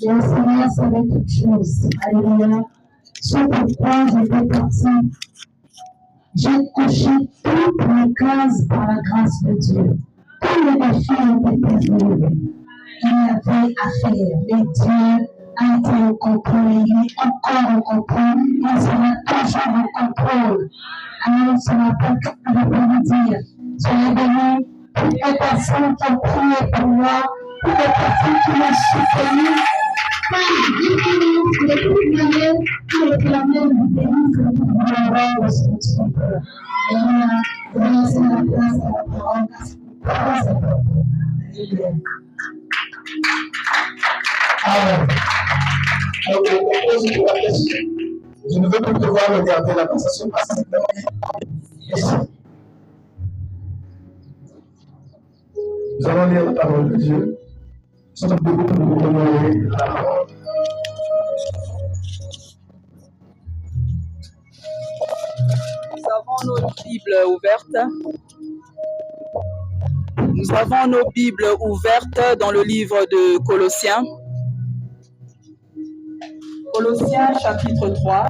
Le Seigneur savait toutes choses. Alléluia. C'est pourquoi j'étais parti. J'ai coché toutes les cases par la grâce de Dieu. Tous les défis étaient permis. Il y avait à faire. Mais Dieu a été au contrôle. Il est encore au contrôle. Il sera toujours au contrôle. Alors, ce matin, je peux vous dire, soyez bénis. Toutes les personnes qui ont prié pour moi, toutes les personnes qui m'ont soutenu, de toute manière, qui réclamaient le béni que nous pouvons avoir au Seigneur. Et on a laissé la place à la parole, parce que Amen. Alors, je propose pour la question. Je ne veux plus devoir regarder la conversation parce que ici. Nous allons lire la parole de Dieu. Nous sommes beaucoup pour honorer la parole. Nous avons nos Bibles ouvertes. Nous avons nos Bibles ouvertes dans le livre de Colossiens. Colossiens chapitre 3.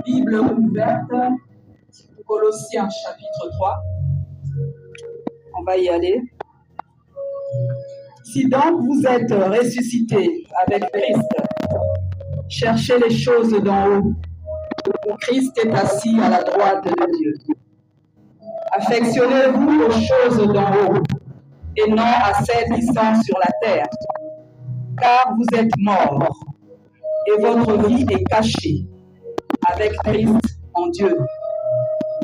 Bible ouverte. Colossiens chapitre 3. On va y aller. Si donc vous êtes ressuscités avec Christ, cherchez les choses d'en haut, où Christ est assis à la droite de Dieu. Affectionnez-vous aux choses d'en haut, et non à celles qui sont sur la terre, car vous êtes morts, et votre vie est cachée avec Christ en Dieu.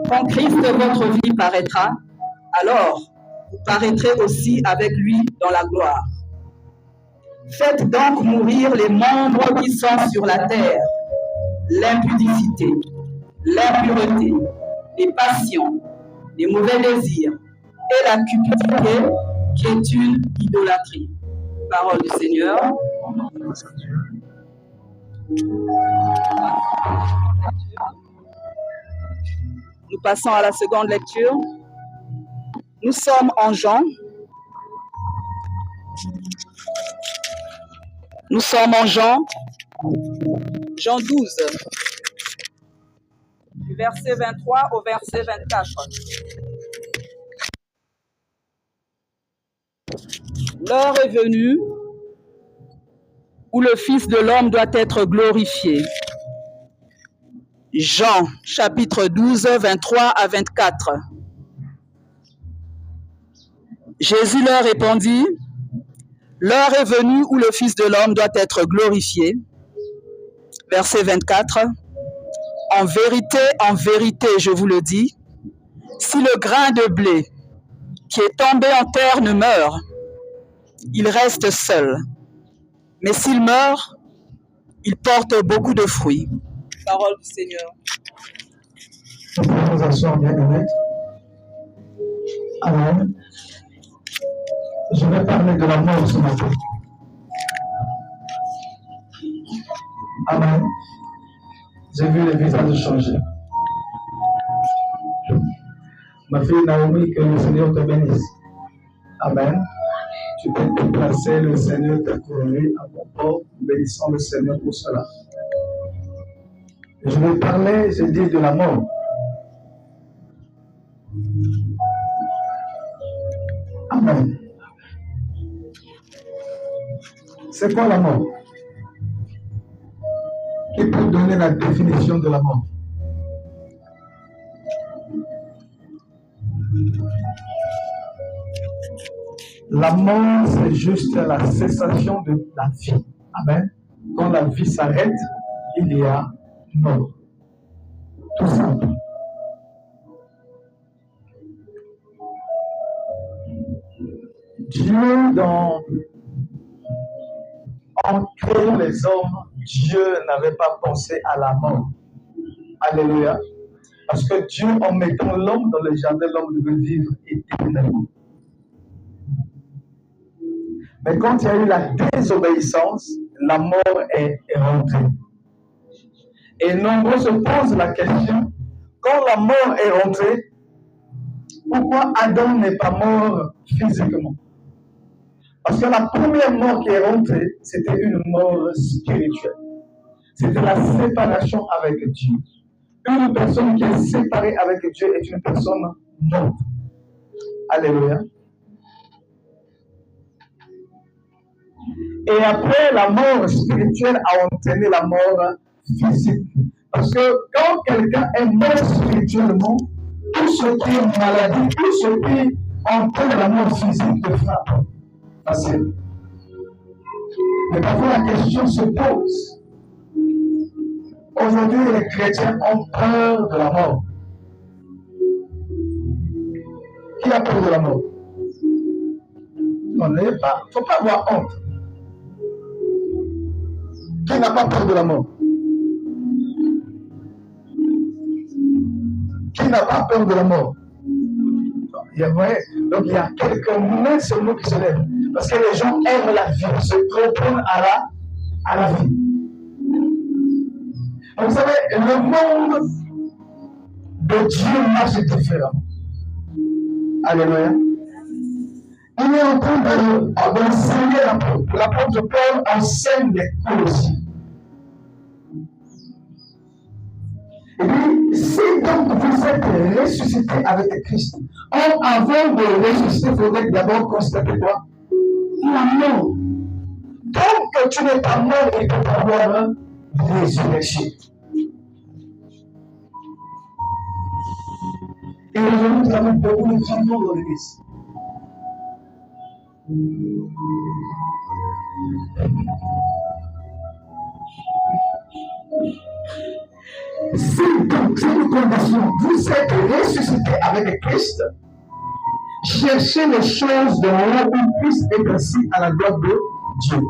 Quand Christ, votre vie, paraîtra, alors vous paraîtrez aussi avec lui dans la gloire. Faites donc mourir les membres qui sont sur la terre, l'impudicité, l'impureté, les passions, les mauvais désirs et la cupidité qui est une idolâtrie. Parole du Seigneur. Nous passons à la seconde lecture. Nous sommes en Jean. Nous sommes en Jean 12, du verset 23 au verset 24. L'heure est venue où le Fils de l'homme doit être glorifié. Jean, chapitre 12, 23 à 24. Jésus leur répondit, « L'heure est venue où le Fils de l'homme doit être glorifié. » Verset 24. « En vérité, je vous le dis, si le grain de blé qui est tombé en terre ne meurt, il reste seul. Mais s'il meurt, il porte beaucoup de fruits. » Parole du Seigneur. Nous pouvons nous asseoir, bien-aimés. Amen. Je vais parler de la mort ce matin. Amen. J'ai vu les visages changer. Ma fille Naomi, que le Seigneur te bénisse. Amen. Tu peux te placer, le Seigneur t'a couronné à ton corps. Bénissons le Seigneur pour cela. Je vais parler, je dis, de la mort. Amen. C'est quoi la mort? Qui peut donner la définition de la mort? La mort, c'est juste la cessation de la vie. Amen. Quand la vie s'arrête, il y a mort. Tout simple. Dieu, dans En créant les hommes, Dieu n'avait pas pensé à la mort. Alléluia. Parce que Dieu, en mettant l'homme dans le jardin, l'homme devait vivre éternellement. Mais quand il y a eu la désobéissance, la mort est rentrée. Et nombreux se posent la question, quand la mort est rentrée, pourquoi Adam n'est pas mort physiquement? Parce que la première mort qui est rentrée, c'était une mort spirituelle. C'était la séparation avec Dieu. Une personne qui est séparée avec Dieu est une personne morte. Alléluia. Et après, la mort spirituelle a entraîné la mort physique. Parce que quand quelqu'un est mort spirituellement, tout ce qui est maladie, tout ce qui entraîne la mort physique te frappe. Facile. Mais parfois la question se pose. Aujourd'hui, les chrétiens ont peur de la mort. Qui a peur de la mort? On n'est pas. Il ne faut pas avoir honte. Qui n'a pas peur de la mort? Qui n'a pas peur de la mort? Donc il y a quelques mains seulement qui se lèvent. Parce que les gens aiment la vie, se comprennent à la vie. Donc, vous savez, le monde de Dieu marche différemment. Alléluia. Il est en train d'enseigner l'apôtre. L'apôtre Paul enseigne les Colossiens. Et puis, si donc vous êtes ressuscité avec Christ, avant de ressusciter, il faudrait d'abord constater quoi? La mort. Tant que tu n'es pas mort, il peut pas avoir résurrection. Et aujourd'hui, nous avons beaucoup de vivants dans l'église. Si donc, c'est une condition, vous êtes ressuscité avec Christ, cherchez les choses de haut où Christ est assis à la droite de Dieu.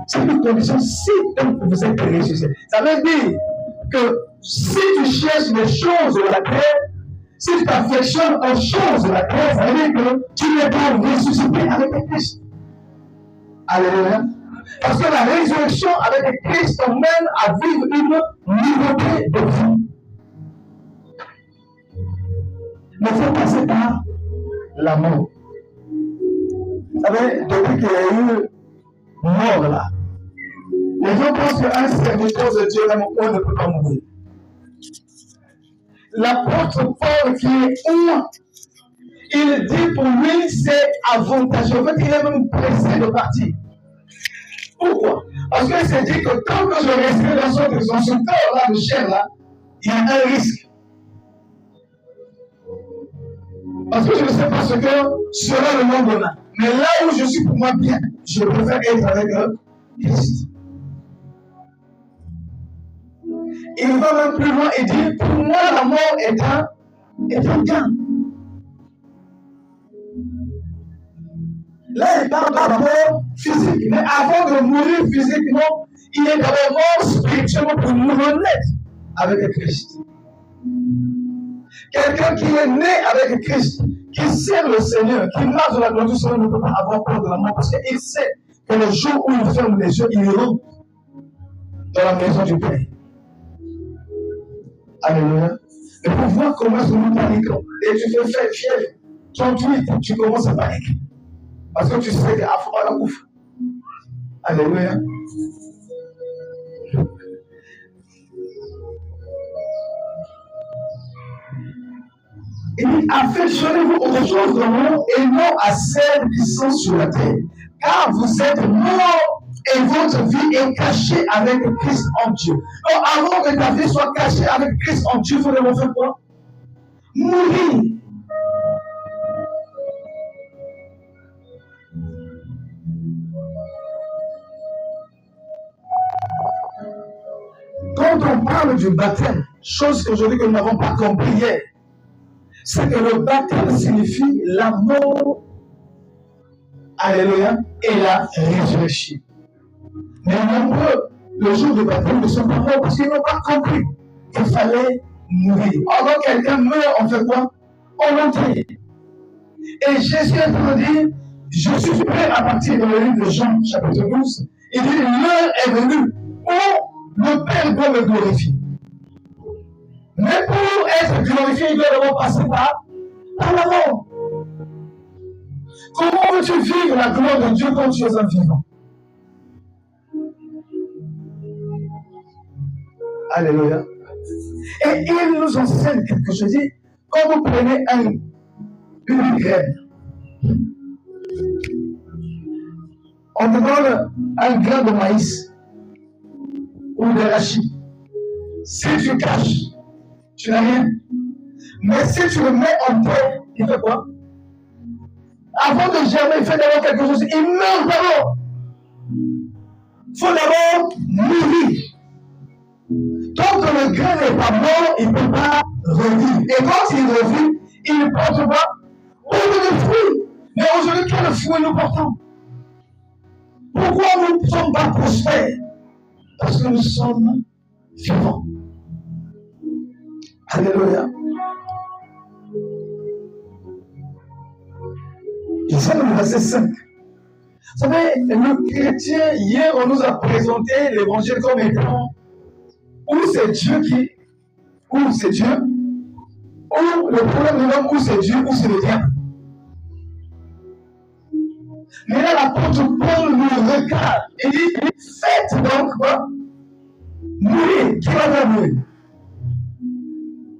C'est une condition, si donc vous êtes ressuscité. Ça veut dire que si tu cherches les choses de la terre, si tu t'affectionnes aux choses de la terre, ça veut dire que tu n'es pas ressuscité avec Christ. Alléluia. Parce que la résurrection avec Christ mène à vivre une nouveauté de vie. Mais il faut passer par la mort. Vous savez, depuis qu'il y a eu mort là, les gens pensent qu'un serviteur de Dieu, on ne peut pas mourir. L'apôtre Paul qui est où, il dit pour lui c'est avantageux. En fait, il est même pressé de partir. Pourquoi? Parce qu'il s'est dit que tant que je resterai dans ce corps-là de chair là, il y a un risque. Parce que je ne sais pas ce que sera le monde demain. Mais là où je suis pour moi bien, je préfère être avec Christ. Il va même plus loin et dit, pour moi la mort est un gain. Là, il parle pas d'abord physique, mais avant de mourir physiquement, il est d'abord mort spirituellement pour nous renaître avec Christ. Quelqu'un qui est né avec Christ, qui sert le Seigneur, qui marche dans la gloire du Seigneur, ne peut pas avoir peur de la mort parce qu'il sait que le jour où il ferme les yeux, il rentre dans la maison du Père. Alléluia. Et pour voir comment est-ce que nous paniquons, et tu fais faire fièvre, 38, tu commences à paniquer. Parce que tu sais qu'il y a un la ouf. Alléluia. Il dit, affectionnez-vous aux choses de l'eau et non à celles qui sont sur la terre. Car vous êtes morts et votre vie est cachée avec Christ en Dieu. Donc, avant que ta vie soit cachée avec Christ en Dieu, il faut d'abord faire quoi? Mourir. Quand on parle du baptême, chose qu'aujourd'hui que nous n'avons pas compris hier, c'est que le baptême signifie la mort, alléluia, et la résurrection. Mais nombreux, le jour de baptême, ne sont pas morts parce qu'ils n'ont pas compris qu'il fallait mourir. Alors quelqu'un meurt, on fait quoi? On l'enterre. Et Jésus est en train de dire, je suis prêt à partir dans le livre de Jean, chapitre 12. Il dit, l'heure est venue où le Père doit me glorifier. Mais pour être glorifié, il doit d'abord passer par la mort. Comment veux-tu vivre la gloire de Dieu quand tu es un vivant? Alléluia. Et il nous enseigne quelque chose. Il dit, quand vous prenez une graine, on te donne un grain de maïs ou d'arachide. Si tu caches, tu n'as rien. Mais si tu le mets en terre, il fait quoi? Avant de germer, il fait d'abord quelque chose. Il meurt d'abord. Il faut d'abord mourir. Tant que le grain n'est pas mort, il ne peut pas revivre. Et quand il revit, il ne porte pas beaucoup de fruits. Mais aujourd'hui, quel fruit nous portons? Pourquoi nous ne sommes pas prospères? Parce que nous sommes vivants. Alléluia. Je sais le verset 5. Vous savez, le chrétien, hier, on nous a présenté l'évangile comme étant où c'est Dieu qui, où c'est Dieu, ou le problème de l'homme, où c'est Dieu, où c'est le diable. Mais là, l'apôtre Paul nous regarde et dit, faites donc quoi? Mourir. Qui va faire mourir?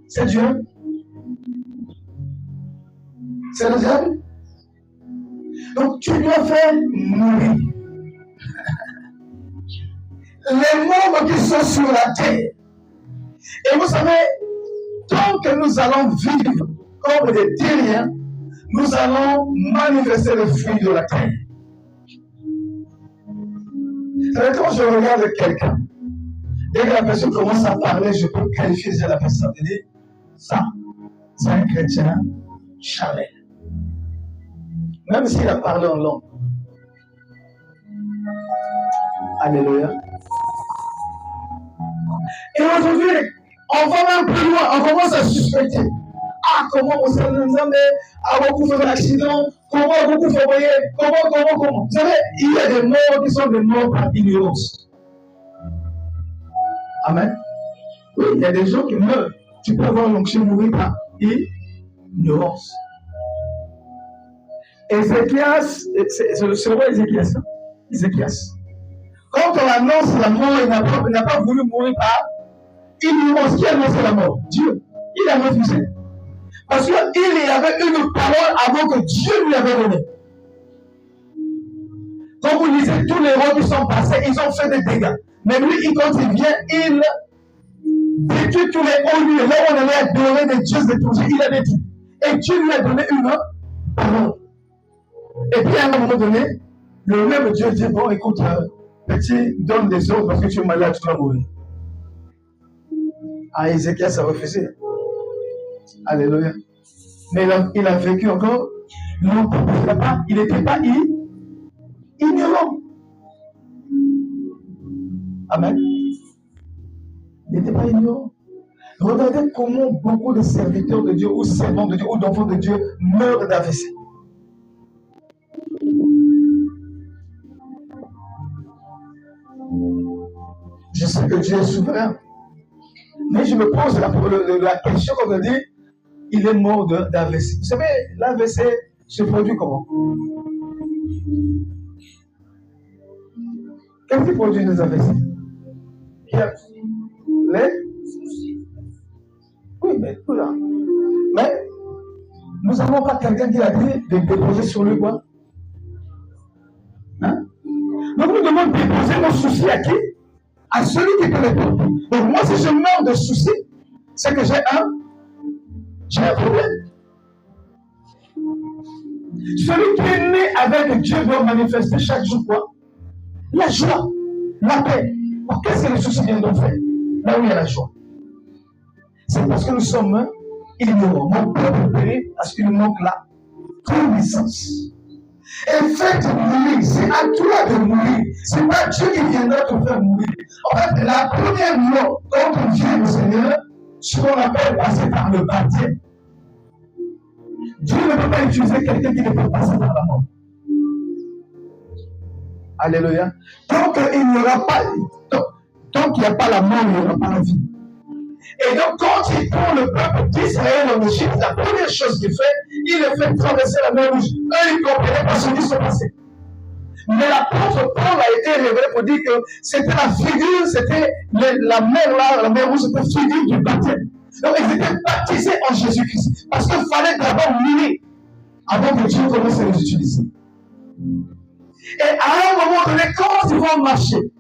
C'est Dieu. C'est le diable. Donc tu dois faire mourir. Les membres qui sont sur la terre. Et vous savez, tant que nous allons vivre comme des terriens, nous allons manifester le fruit de la terre. C'est quand je regarde quelqu'un, dès que la personne commence à parler, je peux qualifier déjà la personne et dire, ça, c'est un chrétien charnel. Même s'il a parlé en langue. Alléluia. Et aujourd'hui, on va même plus loin, on commence à suspecter. Ah, comment on s'est a beaucoup fait d'accidents, comment beaucoup fait voyer, comment. Vous savez, il y a des morts qui sont des morts par ignorance. Amen. Oui, il y a des gens qui meurent. Tu peux avoir l'onction mourir par ignorance. Ézéchias, c'est le roi Ézéchias. Ézéchias. Quand on annonce la mort, il n'a pas voulu mourir par ignorance. Qui a annoncé la mort? Dieu. Il a refusé. Parce qu'il y avait une parole avant que Dieu lui avait donnée. Quand vous lisez tous les rois qui sont passés, ils ont fait des dégâts. Mais lui, quand il vient, il détruit tous les hauts lieux. Là où on allait adorer des dieux étrangers, il a détruit. Et Dieu lui a donné une parole. Et puis à un moment donné, le même Dieu dit, bon écoute, petit, donne des ordres parce que tu es malade, tu vas mourir. Ah, Ézéchias a refusé. Alléluia. Mais il a vécu encore longtemps. Il n'était pas ignorant. Amen. Il n'était pas ignorant. Regardez comment beaucoup de serviteurs de Dieu, ou servants de Dieu, ou d'enfants de Dieu meurent d'AVC. Je sais que Dieu est souverain. Mais je me pose la question quand on dit il est mort d'AVC. Vous savez, l'AVC se produit comment? Qu'est-ce qui produit les AVC? Oui, mais voilà. Mais nous n'avons pas quelqu'un qui a dit de déposer sur lui quoi? Hein? Donc nous devons déposer nos soucis à qui? À celui qui peut répondre. Donc moi, si je meurs de soucis, c'est que j'ai un problème. Celui qui est né avec Dieu doit manifester chaque jour quoi? La joie, la paix. Alors, qu'est-ce que les soucis viennent donc faire? Là où il y a la joie. C'est parce que nous sommes ignorants. Mon peuple périt parce qu'il nous manque la connaissance. Et faites mourir, c'est à toi de mourir. Ce n'est pas pas Dieu qui viendra te faire mourir. En fait, la première mort, quand on vient au Seigneur, ce qu'on appelle passer par le baptême. Dieu ne peut pas utiliser quelqu'un qui ne peut passer par la mort. Alléluia. Tant qu'il n'y aura pas, tant qu'il n'y a pas la mort, il n'y aura pas la vie. Et donc, quand il prend le peuple d'Israël en Égypte, la première chose qu'il fait, il le fait traverser la mer Rouge. Eux, ils ne comprenaient pas ce qui se passait. Mais l'apôtre Paul a été révélé pour dire que c'était la figure, c'était la mer là, la mer Rouge, c'était la figure du baptême. Donc, ils étaient baptisés en Jésus-Christ. Parce qu'il fallait d'abord mourir avant que Dieu commence à les utiliser. Et à un moment donné, quand ils vont marcher,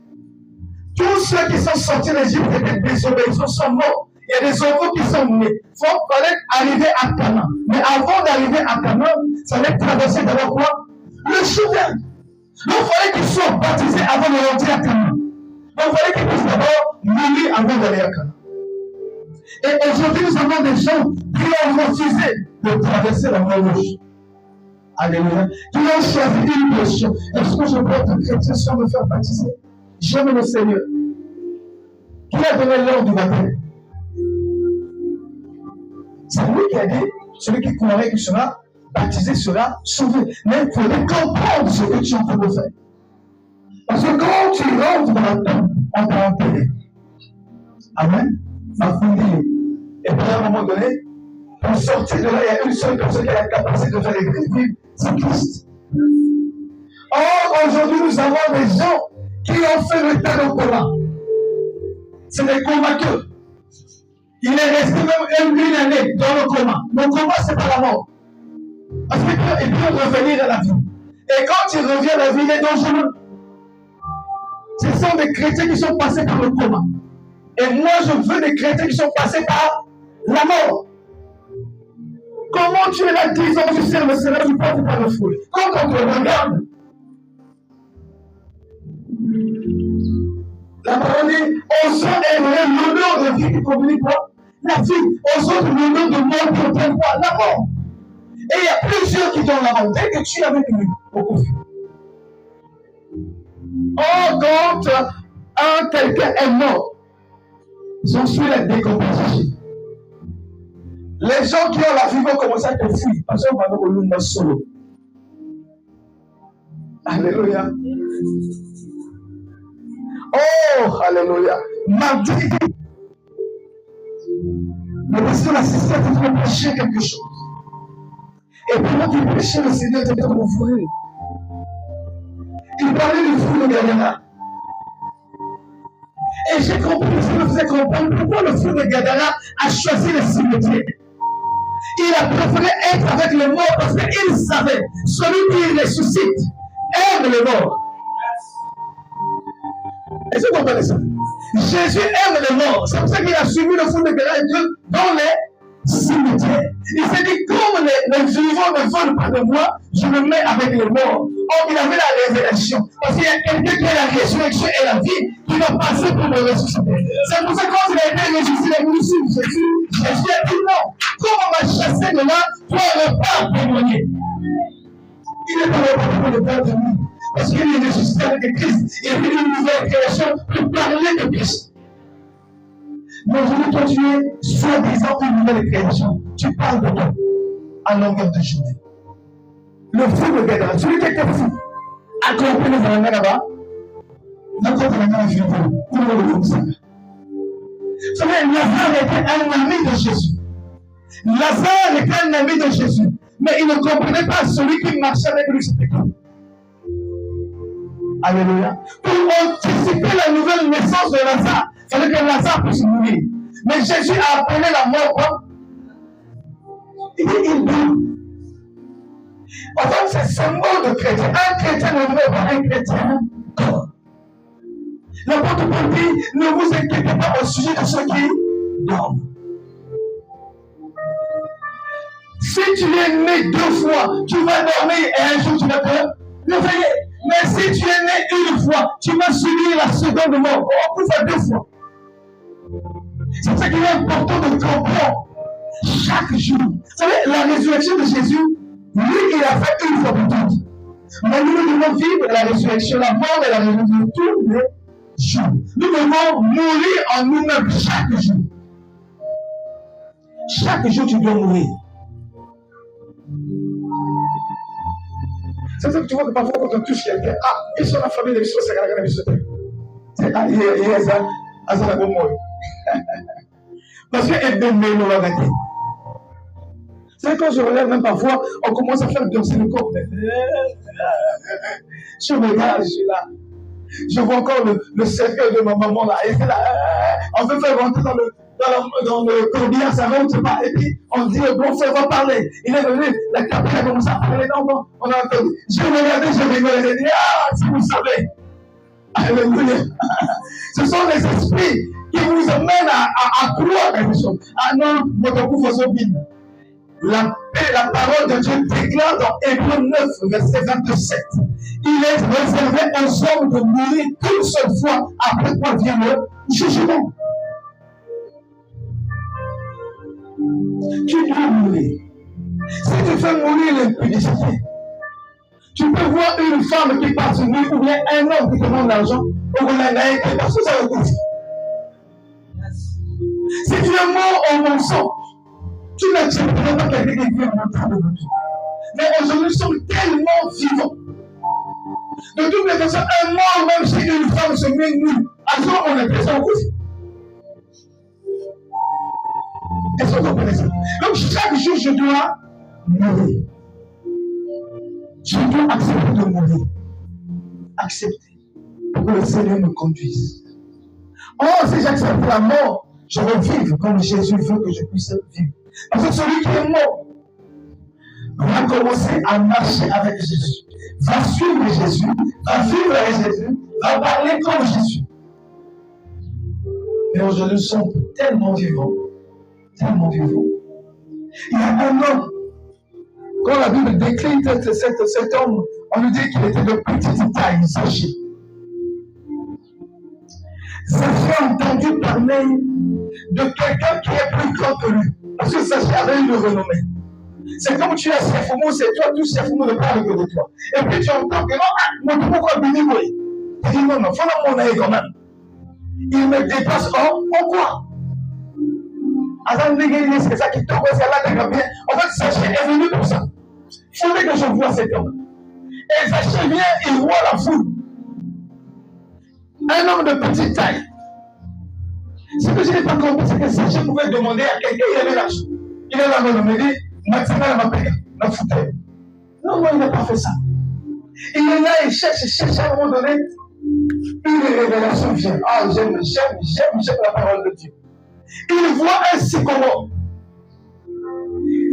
tous ceux qui sont sortis d'Égypte étaient désobéissants, sont morts. Il y a des enfants qui sont nés. Il fallait arriver à Canaan. Mais avant d'arriver à Canaan, ça allait traverser d'abord quoi? Le Jourdain. Donc il fallait qu'ils soient baptisés avant de rentrer à Canaan. Donc il fallait qu'ils puissent d'abord mourir avant d'aller à Canaan. Et aujourd'hui, nous avons des gens qui ont refusé de traverser la mer Rouge. Alléluia. Qui ont choisi une question. Est-ce que je peux être chrétien sans me faire baptiser? J'aime le Seigneur. Qui a donné l'ordre du baptême? C'est lui qui a dit, celui qui croirait qu'il sera baptisé sera sauvé. Mais il faudrait comprendre ce que tu es en train de faire. Parce que quand tu rentres dans la tombe, on t'a enterré. Amen. Ma famille. Et puis à un moment donné, pour sortir de là, il y a une seule personne qui a la capacité de faire les vivre, c'est Christ. Or, aujourd'hui, nous avons des gens qui ont fait le tas de coma. C'est des comateux. Il est resté même une année dans le coma. Le coma, c'est pas la mort. Parce qu'il peut revenir à la vie. Et quand il revient à la vie, il est dangereux. Ce sont des chrétiens qui sont passés par le coma. Et moi, je veux des chrétiens qui sont passés par la mort. Comment tu es là 10 ans, tu sers le Seigneur, tu passes par le fou. Quand on te regarde, la parole dit, aux gens aimeraient l'honneur de vie qui communique quoi? La vie. Aux autres, l'honneur de mort qui obtient quoi? La mort. Et il y a plusieurs qui donnent la mort. Dès que tu es avec lui, au conflit. Oh, quand quelqu'un est mort, j'en suis la décomposition. Les gens qui ont la vie vont commencer à te fuir. Parce qu'on va nous le solo. Alléluia. Oh, alléluia. Mardi, le pasteur l'assistant était en train de prêcher quelque chose. Et pendant qu'il prêchait, le Seigneur était en train d'ouvrir. Il parlait du fou de Gadara. Et j'ai compris, je me faisais comprendre pourquoi le fou de Gadara a choisi le cimetière. Il a préféré être avec les morts parce qu'il savait, celui qui ressuscite aime les morts. Est-ce que vous comprenez ça? Jésus aime les morts. C'est pour ça qu'il a suivi le fou de Gadara dans les cimetières. Il s'est dit, comme les vivants ne veulent pas de moi, je me mets avec les morts. Or, il avait la révélation. Parce qu'il y a quelqu'un qui a la résurrection et la vie qui va passer pour le ressusciter. C'est pour ça que quand il a été ressuscité, il a voulu suivre Jésus. Jésus a dit non. Comme on m'a chassé de là, toi, repars témoigner. Il n'est pas reparti pour le père de lui. Parce qu'il est ressuscité avec Christ. Il a fait une nouvelle création pour parler de Christ. Mais aujourd'hui, toi, tu es soi-disant une nouvelle création. Tu parles de toi en longueur de journée. Le fou de Gadara, celui qui était fou, a compris les éléments là-bas. N'importe quel élément vivant, comment le fou ça? Vous savez, Lazare était un ami de Jésus. Lazare était un ami de Jésus. Mais il ne comprenait pas celui qui marchait avec lui, c'était qui? Alléluia. Pour anticiper la nouvelle naissance de Lazare, il fallait que Lazare puisse mourir. Mais Jésus a appelé la mort quoi? Il dit, il meurt. En fait, c'est ce mot de chrétien. Un chrétien ne meurt pas, un chrétien corps. L'apôtre Paul dit, ne vous inquiétez pas au sujet de ceux qui dorment. Si tu es né 2 fois, tu vas dormir et un jour tu vas te réveiller. Mais si tu es né une fois, tu vas subir la seconde mort. On peut faire 2 fois. C'est pour ça qu'il est important de comprendre chaque jour. Vous savez, la résurrection de Jésus, lui, il a fait une fois pour toutes. Mais nous devons vivre la résurrection, la mort et la résurrection tous les jours. Nous devons mourir en nous-mêmes chaque jour. Chaque jour, tu dois mourir. C'est ça que tu vois que parfois, quand on touche quelqu'un, ils sont la famille de l'histoire, c'est la grande. C'est la bonne. Parce que nous va gâter. C'est quand je relève, même parfois, on commence à faire danser le corps. Je regarde, je suis là. Je vois encore le cercueil de ma maman là. Et là, on veut faire rentrer dans le corbillard, ça rentre pas. Et puis, on dit, bon frère, va parler. Il est venu, la capitale a commencé à parler. Non, on a entendu. Je regardais, je rigolais, j'ai dit, si vous savez. Alléluia. Ce sont les esprits qui vous amènent à croire quelque chose. Ah non, votre coup faut bien. La parole de Dieu déclare dans Hébreux 9, verset 27. Il est réservé aux hommes de mourir qu'une seule fois, après quoi vient le jugement. Tu dois mourir. Si tu fais mourir l'impudicité, tu peux voir une femme qui part sur lui ou bien un homme qui demande l'argent, ou bien un homme parce que ça va coûter. Si tu es mort en mensonge, tu n'accepteras pas quelqu'un qui vient montrer de toi. Mais aujourd'hui, nous sommes tellement vivants. De toutes les façons, un mort, même si une femme se met nue, alors on est présent au côté. Est-ce que vous comprenez ça? Donc chaque jour, je dois mourir. Je dois accepter de mourir. Accepter. Pour que le Seigneur me conduise. Oh, si j'accepte la mort, je vais vivre comme Jésus veut que je puisse vivre. Parce que celui qui est mort va commencer à marcher avec Jésus, va suivre Jésus, va vivre avec Jésus, va parler comme Jésus. Mais aujourd'hui, nous sommes tellement vivants, tellement vivants. Il y a un homme, quand la Bible décrit cet homme, on nous dit qu'il était de petite taille, Zachée. Zachée a entendu parler de quelqu'un qui est plus grand que lui. Parce que Zachée avait une renommée. C'est comme tu es Sephomo, c'est toi, tout Sephomo ne parle que de toi. Et puis tu entends que non, pourquoi béni, oui. Tu dis non, faut mon œil quand même. Il me dépasse en quoi? C'est ça qui tombe, c'est là que bien. En fait, Zachée est venu pour ça. Il faudrait que je vois cet homme. Et Zachée vient, il voit la foule. Un homme de petite taille. Ce que je n'ai pas compris, c'est que Zachée pouvait demander à quelqu'un, il avait l'argent. Il est là, il dit, maintenant, il m'a payé, il m'a foutu. Non, il n'a pas fait ça. Il est là, il cherche à un moment donné, une révélation vient. Ah, j'aime la parole de Dieu. Il voit un sycomore.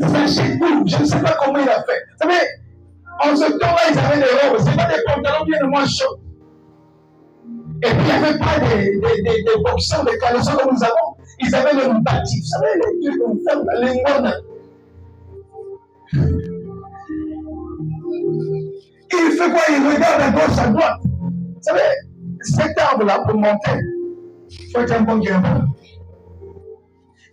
Zachée coule, je ne sais pas comment il a fait. Vous savez, en ce temps-là, ils avaient des robes, ce n'est pas des pantalons bien de moins chauds. Et puis, il n'y avait pas des boxeurs, des caleçons comme nous avons. Ils avaient le bâti, vous savez, les trucs qu'on fait, les moines. Il fait quoi? Il regarde à gauche, à droite. Vous savez, cet arbre-là, pour monter, il faut être un bon gamin.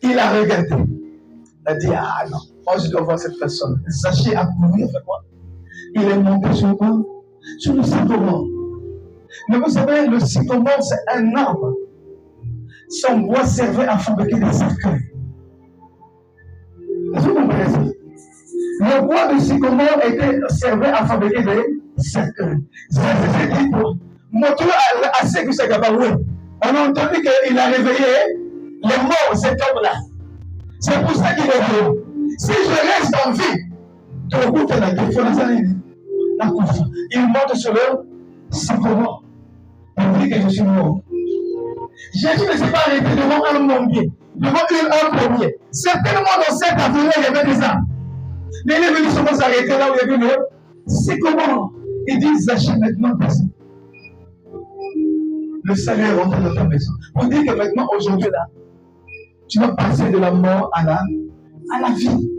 Il a regardé. Il a dit, ah non, moi je dois voir cette personne. Zachée a couru, il a fait quoi? Il est monté sur quoi? Sur le sycomore. Mais vous savez, le sycomore, c'est un arbre. Son bois servait à fabriquer des cercueils. Est-ce que vous comprenez ça? Le bois de sycomore servait à fabriquer des cercueils. C'est dit quoi? Moto a assez que c'est Gabaoué. On a entendu qu'il a réveillé les morts, cet homme-là. C'est pour ça qu'il est venu. Si je reste en vie, il monte sur le sycomore. Il dit que je suis mort. Jésus ne s'est pas arrêté devant un mommier, devant un pommier. Certainement dans cette avenue, il y avait des arbres. Mais il est venu seulement s'arrêter là où il y avait le sycomore. Il dit, Zachée maintenant personne. Le salut est rentré dans ta maison. Pour dire que maintenant, aujourd'hui, là, tu vas passer de la mort à la vie.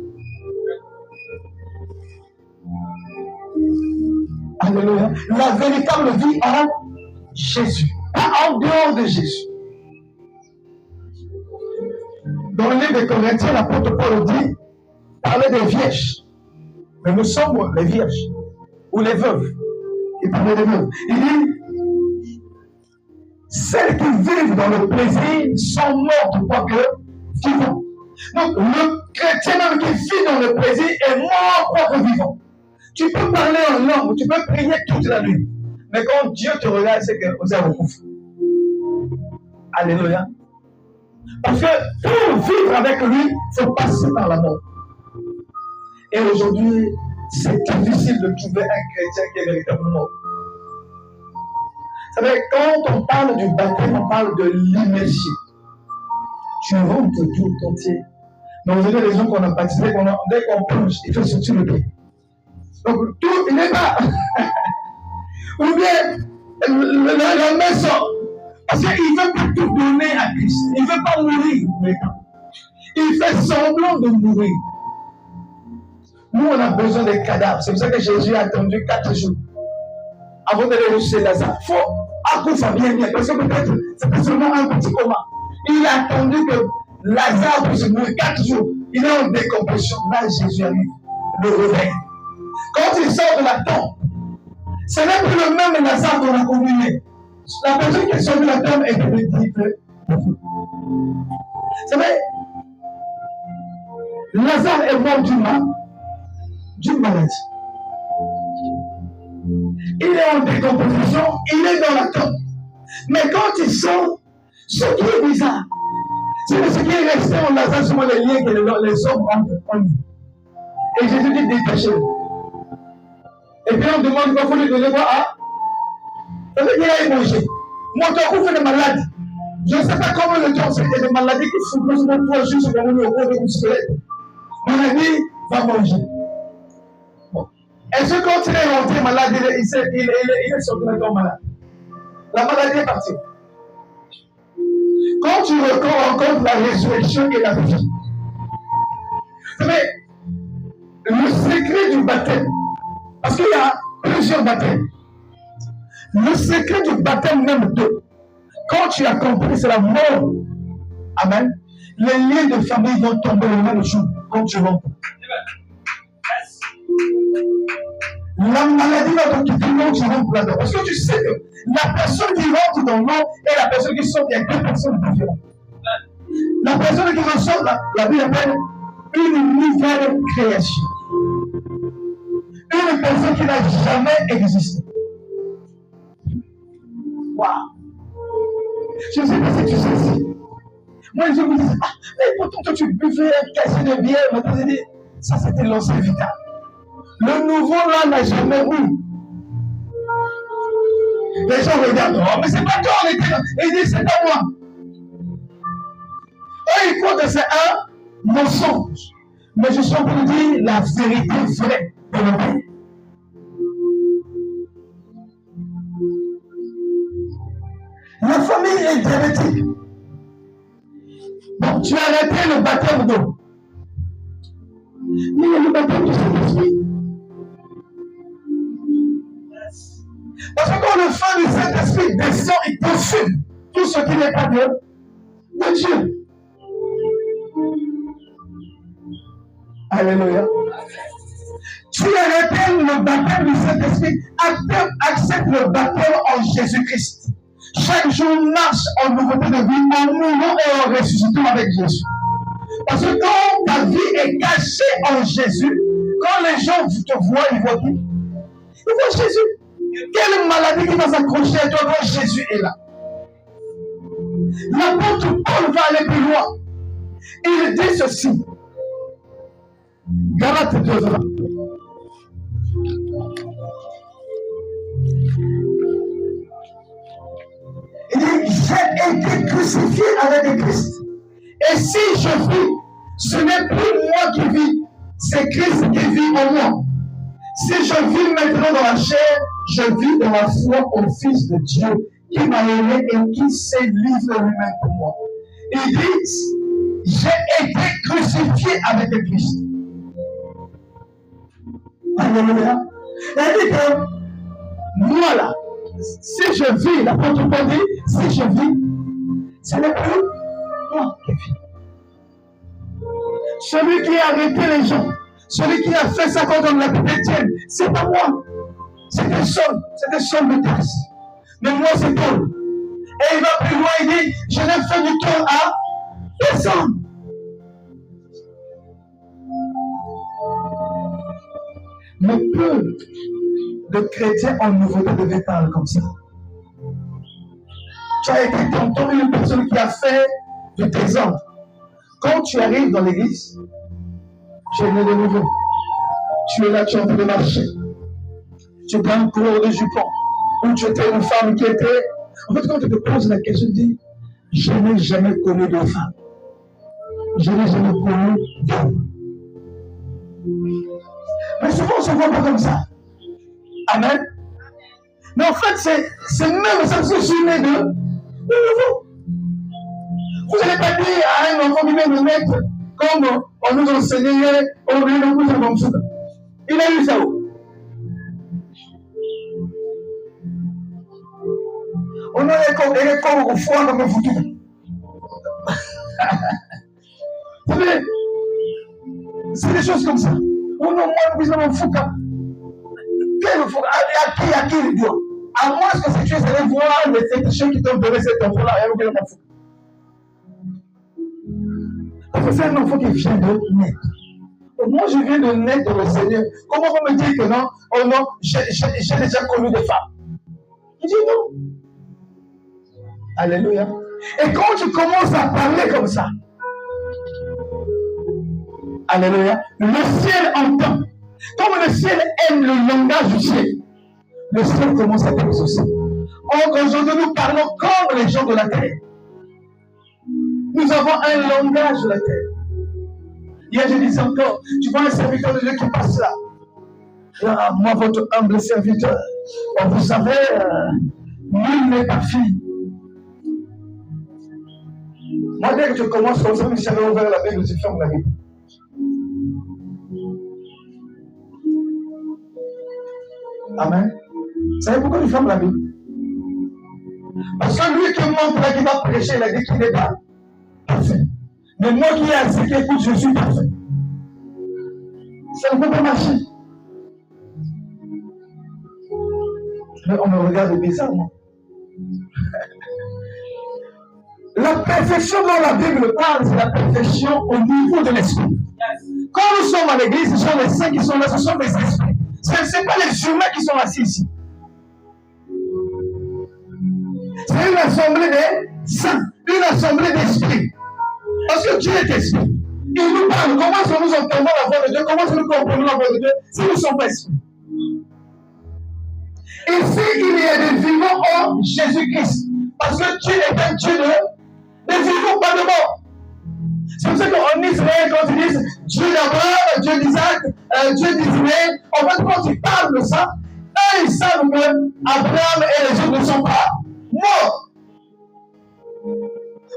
Alléluia. La véritable vie en Jésus, pas en dehors de Jésus. Dans le livre de Corinthiens, l'apôtre Paul dit, parlait des vierges. Mais nous sommes les vierges ou les veuves. Il parlait des veuves. Il dit, celles qui vivent dans le plaisir sont mortes quoi que vivants. Donc, le chrétien même qui vit dans le plaisir est mort quoi que vivant. Tu peux parler en langue, tu peux prier toute la nuit. Mais quand Dieu te regarde, c'est que vous avez beaucoup. Alléluia. Parce que pour vivre avec lui, il faut passer par la mort. Et aujourd'hui, c'est difficile de trouver un chrétien qui est véritablement mort. Vous savez, quand on parle du baptême, on parle de l'immersion. Tu rentres tout entier. Mais vous avez les gens qu'on a baptisés, dès qu'on plonge, il faut sortir le pied. Donc, tout, il n'est pas. Ou bien, la main sort. Parce qu'il ne veut pas tout donner à Christ. Il ne veut pas mourir maintenant. Il fait semblant de mourir. Nous, on a besoin des cadavres. C'est pour ça que Jésus a attendu 4 jours avant d'aller chez Lazare. Il faut accoucher bien, parce que peut-être c'était seulement un petit coma. Il a attendu que Lazare puisse mourir 4 jours. Il est en décompression. Là, Jésus arrive, le réveille. Quand il sort de la tombe, ce n'est plus le même Lazare qu'on a connu. La personne qui est sortie de la tombe est devenue de fou. Vous savez, Lazare est mort d'une maladie. Il est en décomposition, il est dans la tombe. Mais quand il sort, ce qui est bizarre, c'est que ce qui est resté en Lazare, c'est les liens que les hommes ont en lui. Et Jésus dit détachez-le. Et puis on demande qu'il faut lui donner quoi à. Ça veut dire qu'il a mangé. Moi, ton coup fait des maladies. Je ne sais pas comment le temps, c'était des maladies qui font plus de 3 jours sur le cours de squelette. Maladie va manger. Bon. Est-ce que quand il est rentré malade, il est sorti de ton malade? La maladie est partie. Quand tu rencontres la résurrection et la vie, vous savez, le secret du baptême, parce qu'il y a plusieurs baptêmes. Le secret du baptême même de, quand tu as compris, c'est la mort. Amen. Les liens de famille vont tomber le même jour quand tu rentres. La maladie va te quitter quand tu rentres là-dedans. Parce que tu sais que la personne qui rentre dans l'eau et la personne qui sort, il y a 2 personnes différentes. La personne qui ressort, la Bible appelle une nouvelle création. Une personne qui n'a jamais existé. Waouh! Je ne sais pas si tu sais si. Moi, je me dis, mais pourtant, toi, tu buvais un cachet de bière, maintenant, je dis, ça, c'était l'ancien vital. Le nouveau, là, n'a jamais eu. Les gens regardent, oh, mais c'est pas toi, on était là. Et ils disent, c'est pas moi. Eux, ils croient que c'est un mensonge. Mais je suis en train de dire la vérité vraie de la vie. La famille est diabétique. Bon, tu as arrêté le baptême d'eau. Mais il y a le baptême du Saint-Esprit. Parce que quand le feu du Saint-Esprit descend, il consume tout ce qui n'est pas de Dieu. Alléluia. Tu as arrêté le baptême du Saint-Esprit, accepte le baptême en Jésus-Christ. Chaque jour marche en nouveauté de vie, en mourant et en ressuscitant avec Jésus. Parce que quand ta vie est cachée en Jésus, quand les gens te voient, ils voient qui? Ils voient Jésus. Quelle maladie qui va s'accrocher à toi quand Jésus est là? L'apôtre Paul va aller plus loin. Il dit ceci. Galates 2:20. Il dit, j'ai été crucifié avec Christ. Et si je vis, ce n'est plus moi qui vis, c'est Christ qui vit en moi. Si je vis maintenant dans la chair, je vis dans la foi au Fils de Dieu qui m'a aimé et qui s'est livré lui-même pour moi. Il dit, j'ai été crucifié avec Christ. Alléluia. Il dit que moi là, si je vis, l'apôtre Paul dit, si je vis, ce n'est plus moi qui vis. Celui qui a arrêté les gens, celui qui a fait ça quand on l'a chrétienne, c'est pas moi. C'était Saul de Tarse. Mais moi, c'est Paul. Et il va plus loin, il dit, je n'ai fait du tort à personne. Mais peu de chrétiens en nouveauté devaient parler comme ça. Tu as été tantôt une personne qui a fait du désordre. Quand tu arrives dans l'église, tu es né de nouveau. Tu es là, tu es en train de marcher. Tu prends un cours de jupon. Ou tu étais une femme qui était... En fait, quand tu te poses la question, tu dis, je n'ai jamais connu de femme. Je n'ai jamais connu d'homme. Mais souvent, on ne se voit pas comme ça. Amen. Mais en fait, c'est même ça que je suis né de nouveau. Vous n'allez pas dire à un enfant qui vient de naître, comme on nous enseignait, on vient de nous comme ça. Il a eu ça où? On a les corps au foie comme un foutu. Vous savez, c'est des choses comme ça. On a moins besoin d'un fou. Quel fou? À qui il doit? À moins que si tu es allé voir les féticheurs qui t'ont donné cet enfant-là, il y a aucun fou. Parce que c'est un enfant qui vient de naître. Moi, je viens de naître dans le Seigneur. Comment vous me dites que non? Oh non, j'ai déjà connu des femmes. Il dit non. Alléluia. Et quand tu commences à parler comme ça, alléluia, le ciel entend. Comme le ciel aime le langage du ciel, le ciel commence à t'exaucer. Or, aujourd'hui, nous parlons comme les gens de la terre. Nous avons un langage de la terre. Hier, je disais encore, tu vois un serviteur de Dieu qui passe là. Ah, moi, votre humble serviteur, vous savez, nul n'est parfait. Moi, dès que tu commences comme ça, si j'avais ouvert la Bible, tu fermes la Bible. Amen. Vous savez pourquoi tu fermes la Bible? Parce que lui qui montre là, qui va prêcher, il a dit qu'il n'est pas parfait. Mais moi qui ai assis, qui écoute, je suis parfait. Ça ne peut pas marcher. Mais on me regarde bizarrement. La perfection dont la Bible parle, c'est la perfection au niveau de l'esprit. Quand nous sommes à l'église, ce sont les saints qui sont là, ce sont les esprits. Ce n'est pas les humains qui sont assis ici. C'est une assemblée des saints, une assemblée d'esprits. Parce que Dieu est esprit. Il nous parle. Comment est-ce que nous entendons la voix de Dieu? Comment est-ce que nous comprenons la voix de Dieu si nous ne sommes pas esprits? Ici, il y a des vivants en Jésus-Christ. Parce que Dieu est un Dieu de vivants, pas de morts. C'est pour ça qu'en Israël, quand ils disent Dieu d'Abraham, Dieu d'Isaac, Dieu d'Israël, en fait, quand ils parlent de ça, eux, ils savent que Abraham et les autres ne sont pas morts.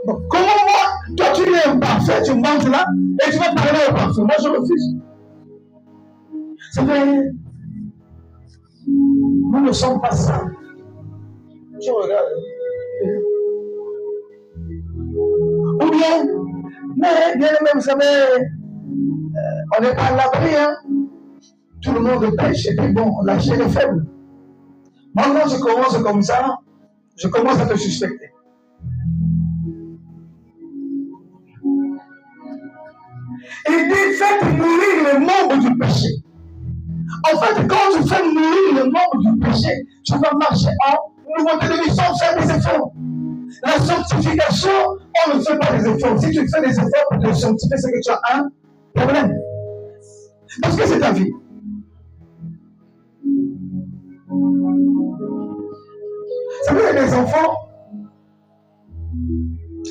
Bon, comment moi, toi tu es imparfait, tu manges là, et tu vas parler au parfait? Moi, je refuse. C'est vrai. Nous ne sommes pas ça. Tu regardes. Ou bien, mais bien même, vous savez, on n'est pas à l'abri, hein. Tout le monde pêche, et puis bon, la chair est faible. Moi, quand je commence comme ça, je commence à te suspecter. Il dit, faites mourir les membres du péché. En fait, quand tu fais mourir les membres du péché, tu vas marcher en nouveauté de vie sans faire des efforts. La sanctification, on ne fait pas des efforts. Si tu fais des efforts pour te sanctifier, c'est que tu as un problème. Parce que c'est ta vie. Vous savez, les enfants,